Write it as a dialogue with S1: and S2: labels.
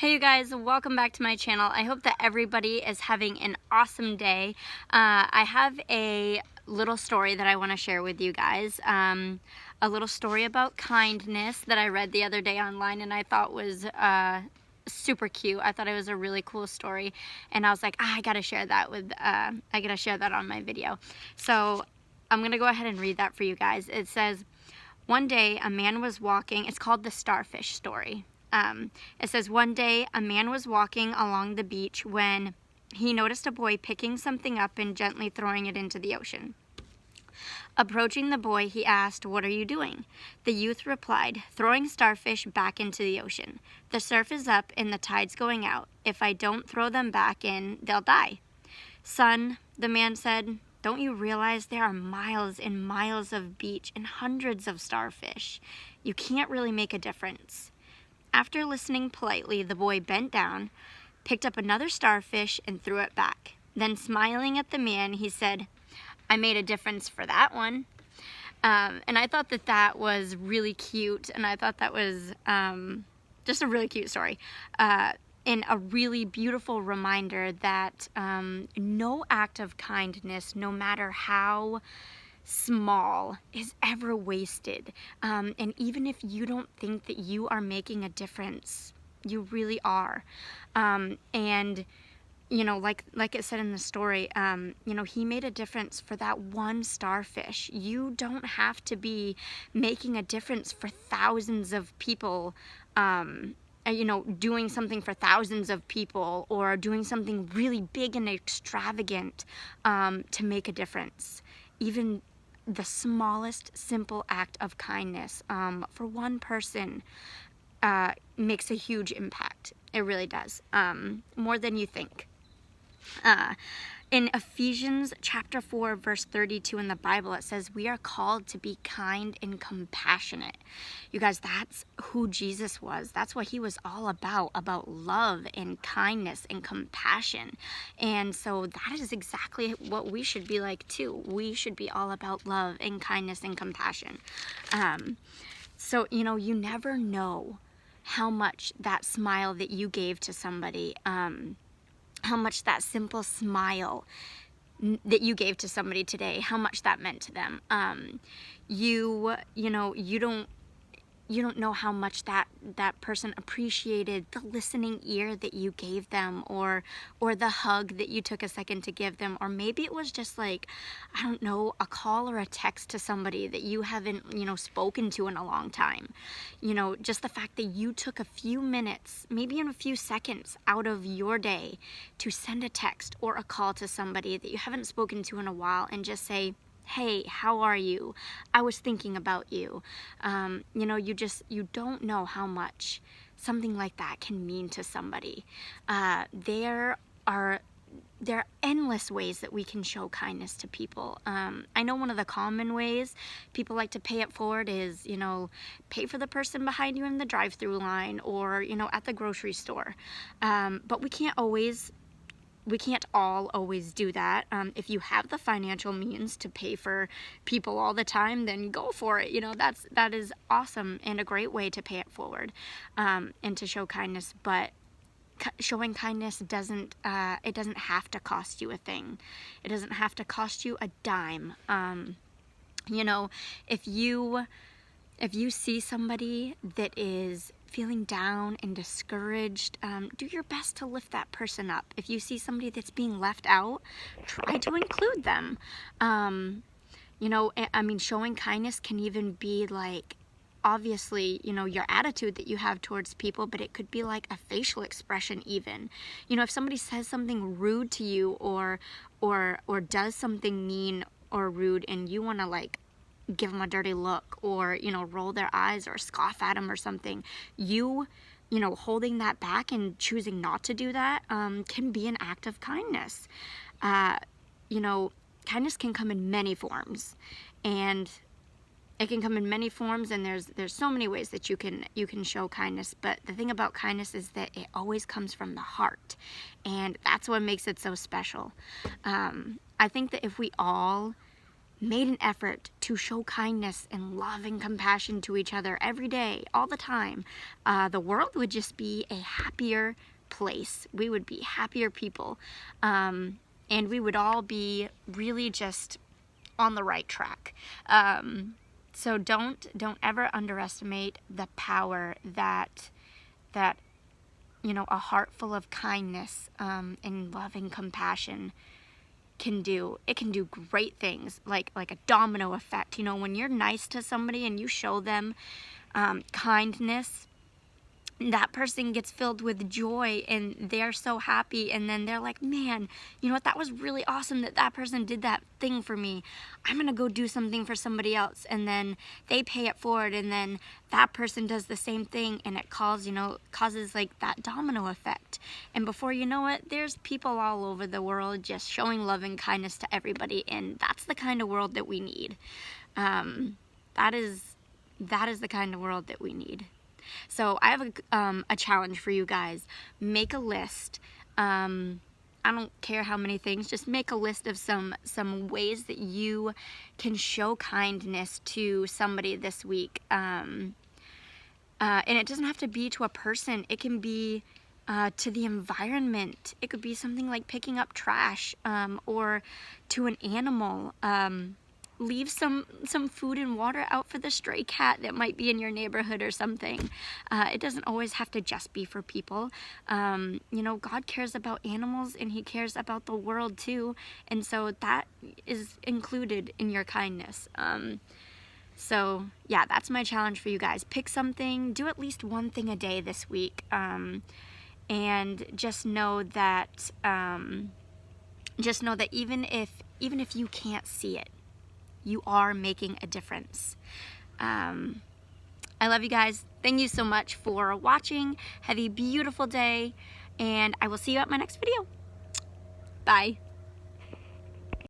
S1: Hey you guys, welcome back to my channel. I hope that everybody is having an awesome day. I have a little story that I want to share with you guys. A little story about kindness that I read the other day online and I thought was super cute. I thought it was a really cool story and I was like, I gotta share that on my video. So I'm gonna go ahead and read that for you guys. It says, one day a man was walking, it's called the starfish story. It says, one day a man was walking along the beach when he noticed a boy picking something up and gently throwing it into the ocean. Approaching the boy, he asked, "What are you doing?" The youth replied, "Throwing starfish back into the ocean. The surf is up and the tide's going out. If I don't throw them back in, they'll die." "Son," the man said, "don't you realize there are miles and miles of beach and hundreds of starfish? You can't really make a difference." After listening politely, the boy bent down, picked up another starfish, and threw it back. Then, smiling at the man, he said, "I made a difference for that one." And I thought that was really cute, and I thought that was just a really cute story. And a really beautiful reminder that no act of kindness, no matter how small, is ever wasted. And even if you don't think that you are making a difference, you really are. And you know, like it said in the story, you know, he made a difference for that one starfish. You don't have to be making a difference for thousands of people, you know, doing something for thousands of people or doing something really big and extravagant to make a difference. Even the smallest simple act of kindness for one person makes a huge impact. It really does, more than you think. In Ephesians chapter 4 verse 32 in the Bible, it says we are called to be kind and compassionate. You guys, that's who Jesus was. That's what he was all about love and kindness and compassion. And so that is exactly what we should be like too. We should be all about love and kindness and compassion. So, you know, you never know how much that smile that you gave to somebody, how much that simple smile that you gave to somebody today, how much that meant to them. You know, you don't know how much that person appreciated the listening ear that you gave them, or the hug that you took a second to give them, or maybe it was just like, I don't know, a call or a text to somebody that you haven't, you know, spoken to in a long time. You know, just the fact that you took a few minutes, maybe in a few seconds out of your day to send a text or a call to somebody that you haven't spoken to in a while and just say, "Hey, how are you? I was thinking about you." You know, you don't know how much something like that can mean to somebody. There are endless ways that we can show kindness to people. I know one of the common ways people like to pay it forward is, you know, pay for the person behind you in the drive-through line, or, you know, at the grocery store. But we can't all always do that. If you have the financial means to pay for people all the time, then go for it. You know, that is awesome and a great way to pay it forward, and to show kindness. But showing kindness doesn't have to cost you a thing. It doesn't have to cost you a dime. You know, if you see somebody that is feeling down and discouraged, do your best to lift that person up. If you see somebody that's being left out, try to include them. You know, I mean, showing kindness can even be like, obviously, you know, your attitude that you have towards people, but it could be like a facial expression even. You know, if somebody says something rude to you or does something mean or rude, and you want to like give them a dirty look, or, you know, roll their eyes or scoff at them or something, you know, holding that back and choosing not to do that can be an act of kindness. You know, kindness can come in many forms, and it can come in many forms, and there's so many ways that you can show kindness. But the thing about kindness is that it always comes from the heart, and that's what makes it so special. I think that if we all made an effort to show kindness and love and compassion to each other every day, all the time, the world would just be a happier place. We would be happier people. And we would all be really just on the right track. So don't ever underestimate the power that a heart full of kindness and love and compassion can do. It can do great things, like a domino effect. When you're nice to somebody and you show them kindness, that person gets filled with joy and they're so happy, and then they're like, man, you know what, that was really awesome that person did that thing for me. I'm gonna go do something for somebody else, and then they pay it forward, and then that person does the same thing, and it causes like that domino effect, and before you know it, there's people all over the world just showing love and kindness to everybody, and that's the kind of world that we need. That is the kind of world that we need. So I have a challenge for you guys. Make a list. I don't care how many things, just make a list of some ways that you can show kindness to somebody this week. And it doesn't have to be to a person. It can be to the environment. It could be something like picking up trash, or to an animal. Leave some food and water out for the stray cat that might be in your neighborhood or something. It doesn't always have to just be for people. God cares about animals, and he cares about the world too, and so that is included in your kindness. So yeah, that's my challenge for you guys. Pick something, do at least one thing a day this week, and just know that even if you can't see it, you are making a difference. I love you guys. Thank you so much for watching. Have a beautiful day, and I will see you at my next video. Bye.